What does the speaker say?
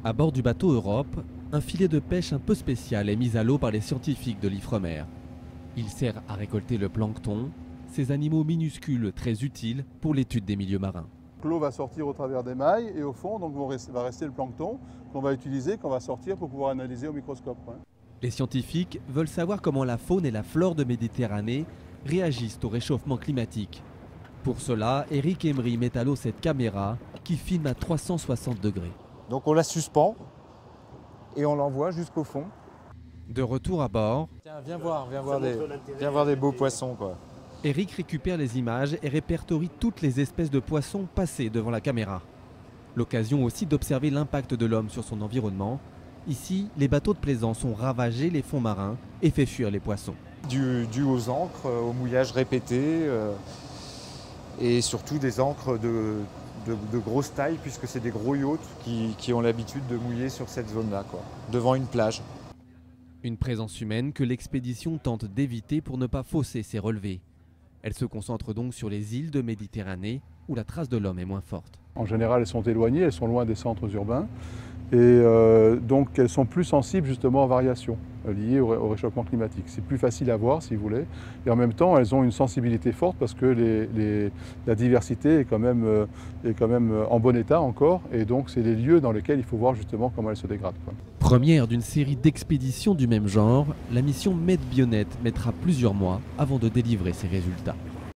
À bord du bateau Europe, un filet de pêche un peu spécial est mis à l'eau par les scientifiques de l'Ifremer. Il sert à récolter le plancton, ces animaux minuscules très utiles pour l'étude des milieux marins. L'eau va sortir au travers des mailles et au fond va rester le plancton qu'on va utiliser, qu'on va sortir pour pouvoir analyser au microscope. Les scientifiques veulent savoir comment la faune et la flore de Méditerranée réagissent au réchauffement climatique. Pour cela, Eric Emery met à l'eau cette caméra qui filme à 360 degrés. Donc on la suspend et on l'envoie jusqu'au fond. De retour à bord, Tiens, viens voir des beaux poissons, quoi. Eric récupère les images et répertorie toutes les espèces de poissons passées devant la caméra. L'occasion aussi d'observer l'impact de l'homme sur son environnement. Ici, les bateaux de plaisance ont ravagé les fonds marins et fait fuir les poissons. Dû aux encres, au mouillage répété et surtout des encres de grosse taille puisque c'est des gros yachts qui ont l'habitude de mouiller sur cette zone-là, quoi, devant une plage. Une présence humaine que l'expédition tente d'éviter pour ne pas fausser ses relevés. Elle se concentre donc sur les îles de Méditerranée où la trace de l'homme est moins forte. En général, elles sont éloignées, elles sont loin des centres urbains et donc elles sont plus sensibles justement aux variations liées au réchauffement climatique. C'est plus facile à voir si vous voulez et en même temps elles ont une sensibilité forte parce que la diversité est quand même en bon état encore et donc c'est les lieux dans lesquels il faut voir justement comment elles se dégradent, quoi. Première d'une série d'expéditions du même genre, la mission MedBionet mettra plusieurs mois avant de délivrer ses résultats.